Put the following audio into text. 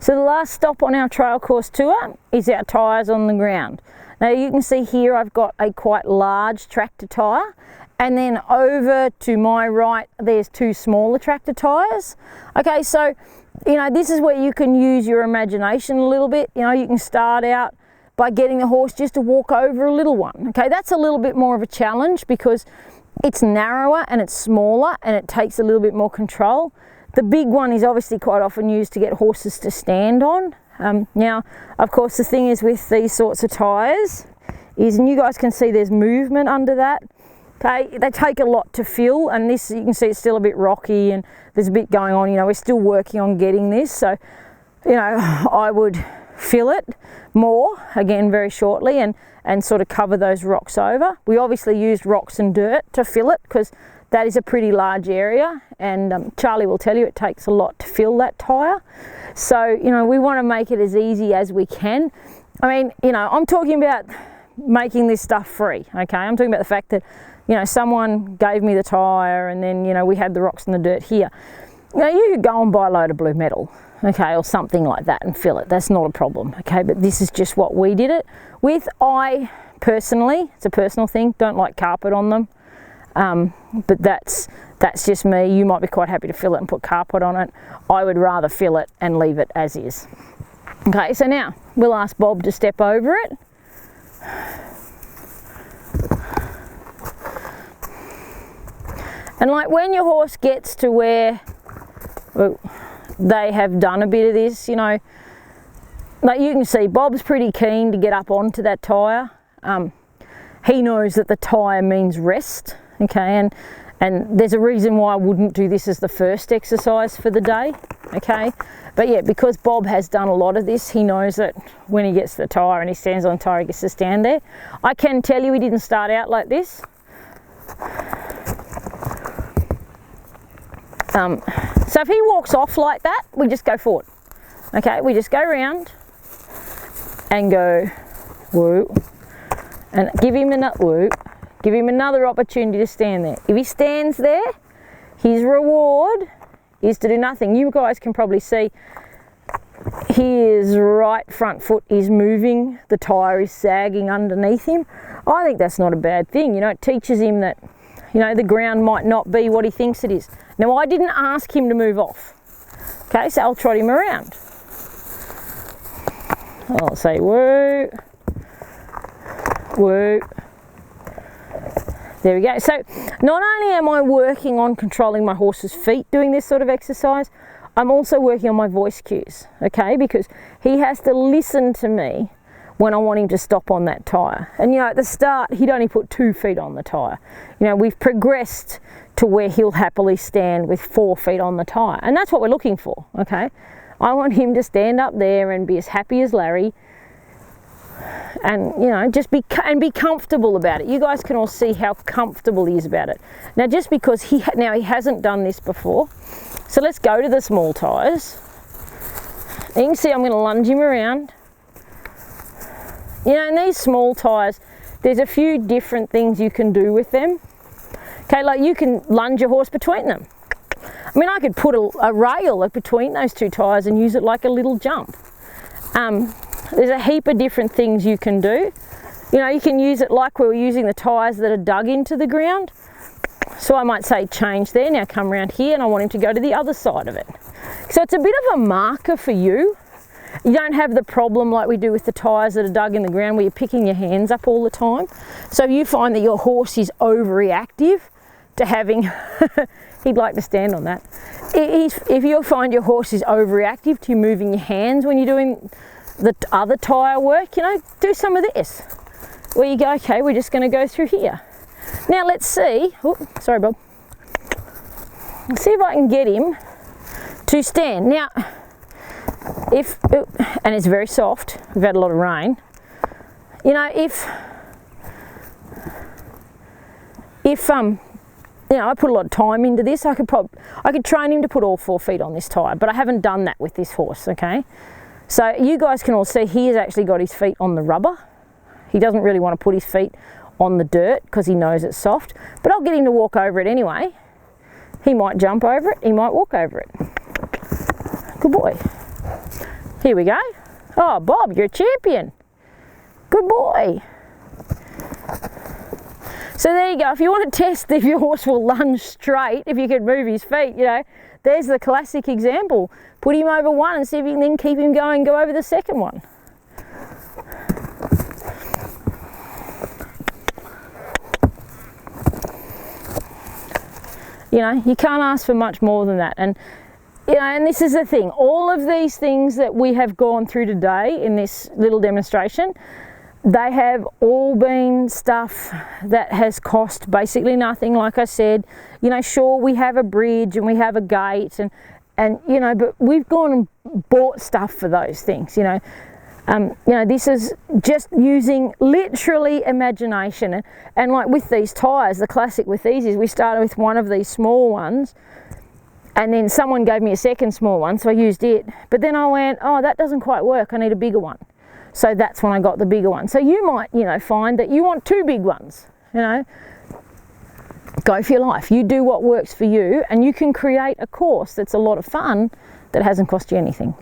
So the last stop on our trail course tour is our tyres on the ground. Now you can see here I've got a quite large tractor tyre, and then over to my right there's two smaller tractor tyres. Okay, so you know, this is where you can use your imagination a little bit. You know, you can start out by getting the horse just to walk over a little one. Okay, that's a little bit more of a challenge because it's narrower and it's smaller and it takes a little bit more control. The big one is obviously quite often used to get horses to stand on. Now, of course, the thing is with these sorts of tyres is, and you guys can see there's movement under that. Okay, they take a lot to fill, and this, you can see it's still a bit rocky and there's a bit going on. You know, we're still working on getting this, so you know, I would fill it more again very shortly and sort of cover those rocks over. We obviously used rocks and dirt to fill it because that is a pretty large area, and Charlie will tell you it takes a lot to fill that tyre. So you know, we want to make it as easy as we can. I mean, you know, I'm talking about making this stuff free. Okay, I'm talking about the fact that, you know, someone gave me the tyre and then, you know, we had the rocks and the dirt here. You know, you could go and buy a load of blue metal, okay, or something like that and fill it. That's not a problem, okay? But this is just what we did it with. I personally, it's a personal thing, don't like carpet on them. But that's just me. You might be quite happy to fill it and put carpet on it. I would rather fill it and leave it as is. Okay, so now we'll ask Bob to step over it. And like when your horse gets to where they have done a bit of this, you know, like you can see Bob's pretty keen to get up onto that tyre. He knows that the tyre means rest, okay, and there's a reason why I wouldn't do this as the first exercise for the day, okay. But yeah, because Bob has done a lot of this, he knows that when he gets the tyre and he stands on the tyre, he gets to stand there. I can tell you he didn't start out like this. So if he walks off like that, we just go forward. Okay, we just go around and go woo, and give him another opportunity to stand there. If he stands there, his reward is to do nothing. You guys can probably see his right front foot is moving, the tyre is sagging underneath him. I think that's not a bad thing. You know, it teaches him that, you know, the ground might not be what he thinks it is. Now, I didn't ask him to move off. Okay, so I'll trot him around. I'll say woo, woo. There we go. So not only am I working on controlling my horse's feet doing this sort of exercise, I'm also working on my voice cues, okay? Because he has to listen to me when I want him to stop on that tyre. And you know, at the start, he'd only put 2 feet on the tyre. You know, we've progressed to where he'll happily stand with 4 feet on the tyre. And that's what we're looking for, okay? I want him to stand up there and be as happy as Larry, and you know, just be comfortable about it. You guys can all see how comfortable he is about it. Now, just because he hasn't done this before, so let's go to the small tyres. You can see I'm going to lunge him around. You know, in these small tyres, there's a few different things you can do with them. Okay, like you can lunge your horse between them. I mean, I could put a rail between those 2 tyres and use it like a little jump. There's a heap of different things you can do. You know, you can use it like we were using the tyres that are dug into the ground. So I might say change there, now come around here, and I want him to go to the other side of it. So it's a bit of a marker for you. You don't have the problem like we do with the tyres that are dug in the ground where you're picking your hands up all the time. So if you find that your horse is overreactive to having, he'd like to stand on that. If you find your horse is overreactive to you moving your hands when you're doing the other tyre work, you know, do some of this. Where you go, okay, we're just going to go through here. Now let's see, sorry Bob. Let's see if I can get him to stand. Now, and it's very soft, we've had a lot of rain. You know, if you know, I put a lot of time into this, I could train him to put all 4 feet on this tyre, but I haven't done that with this horse, okay? So you guys can all see he has actually got his feet on the rubber. He doesn't really want to put his feet on the dirt because he knows it's soft, but I'll get him to walk over it anyway. He might jump over it, he might walk over it. Good boy. Here we go. Oh, Bob, you're a champion. Good boy. So there you go. If you want to test if your horse will lunge straight, if you can move his feet, you know, there's the classic example. Put him over one and see if you can then keep him going, go over the second one. You know, you can't ask for much more than that. And you know, and this is the thing, all of these things that we have gone through today in this little demonstration, they have all been stuff that has cost basically nothing. Like I said, you know, sure, we have a bridge and we have a gate and you know, but we've gone and bought stuff for those things, you know. You know, this is just using literally imagination. And like with these tyres, the classic with these is we started with one of these small ones, and then someone gave me a second small one, so I used it. But then I went, oh, that doesn't quite work, I need a bigger one. So that's when I got the bigger one. So you might, you know, find that you want two big ones, you know. Go for your life. You do what works for you, and you can create a course that's a lot of fun that hasn't cost you anything.